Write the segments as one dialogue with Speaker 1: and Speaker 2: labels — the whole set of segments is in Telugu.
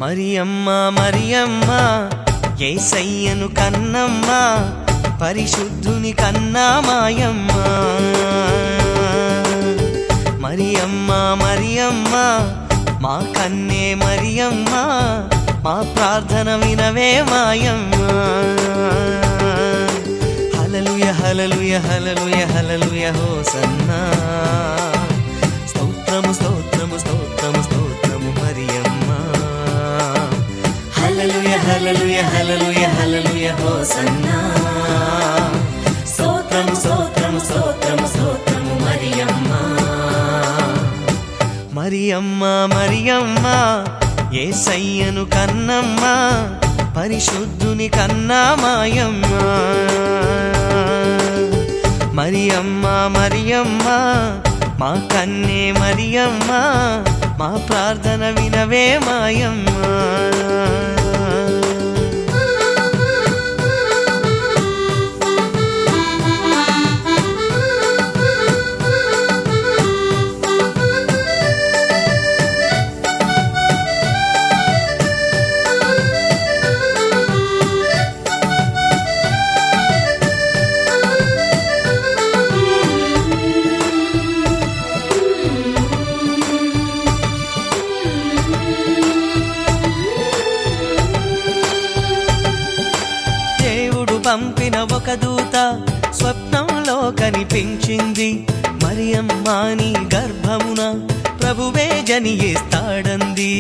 Speaker 1: మరియమ్మ మరియమ్మ యేసయ్యను కన్నమ్మ పరిశుద్ధుని కన్నా మాయమ్మ మరియమ్మ మరియమ్మ మా కన్నే మరియమ్మ మా ప్రార్థన వినవే మాయమ్మ హల్లెలూయా హల్లెలూయా హల్లెలూయా హల్లెలూయా హోసన్నా స్తోత్రము స్తోత్రము స్తోత్రము స్తోత్రము మరియమ్మ హల్లెలూయా హల్లెలూయా హల్లెలూయా హల్లెలూయా హోసన్నా స్తోత్రము స్తోత్రము స్తోత్రము స్తోత్రము మరియమ్మ మరియమ్మ మరియమ్మ యేసయ్యను కన్నమ్మ పరిశుద్ధుని కన్నా మాయమ్మ మరియమ్మ మరియమ్మ మా కన్నే మరియమ్మ మా ప్రార్థన వినవే మాయమ్మ పంపిన ఒక దూత స్వప్నంలో కనిపించింది మరియమ్మ నీ గర్భమున ప్రభువే జనిస్తాడంది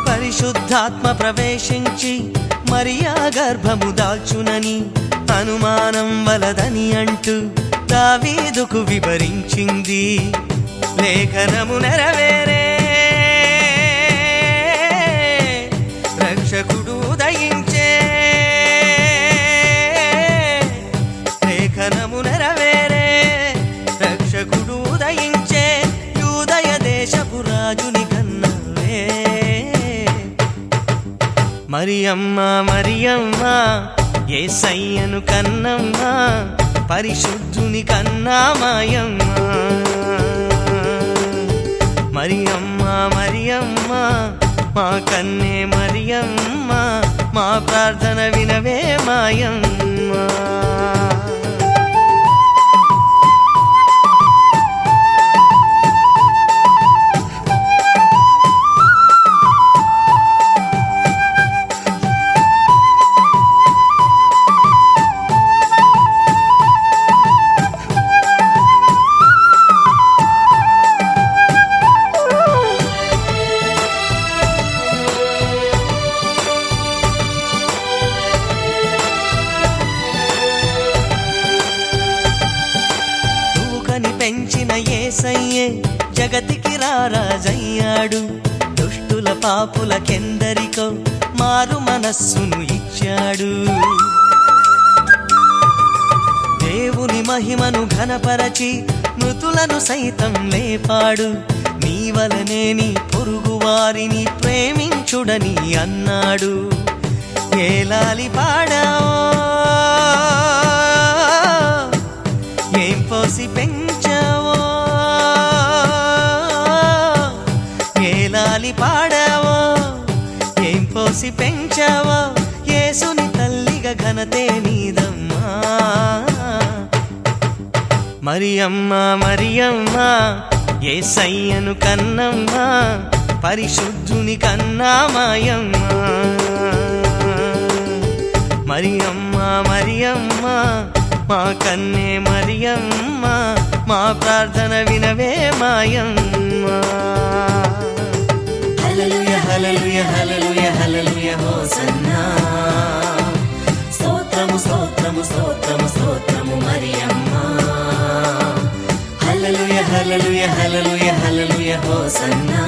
Speaker 1: పరిశుద్ధాత్మ ప్రవేశించి మరియా గర్భము దాల్చునని అనుమానం వలదని అంటూ దావీదుకు వివరించింది లేఖనము నెరవేరే రక్షకుడు ఉదయించే లేఖనము నెరవేరే రక్షకుడు ఉదయించే యూదయ దేశపు రాజుని కన్నవే మరియమ్మ మరియమ్మ యేసయ్యను కన్నమ్మ పరిశుద్ధుని కన్నా మాయమ్మ మరియమ్మ మరియమ్మ మా కన్నే మరియమ్మ మా ప్రార్థన వినవే మాయమ్మ పెంచిన యేసయ్యే జగతికి రారాజయ్యాడు దుష్టుల పాపులకెందరికో మారు మనస్సును ఇచ్చాడు దేవుని మహిమను ఘనపరచి మృతులను సైతం లేపాడు నీ వలనే నీ పొరుగు వారిని ప్రేమించుడని అన్నాడు ఏలాలి పాడావో ఏం పోసి పెంచావో ఏలాలి పాడావో ఏం పోసి పెంచావో యేసుని తల్లిగా ఘనతే నీదమ్మా మరియమ్మ మరియమ్మ యేసయ్యను కన్నమ్మ పరిశుద్ధుని కన్నా మాయమ్మ మరియమ్మ మరియమ్మ మా కన్నే మరియమ్మ మా ప్రార్థన వినవే మాయమ్మ హల్లెలూయా హల్లెలూయా హల్లెలూయా హల్లెలూయా హోసన్నా స్తోత్రము స్తోత్రము స్తోత్రము స్తోత్రము మరియమ్మ హల్లెలూయా హల్లెలూయా హల్లెలూయా హల్లెలూయా హోసన్నా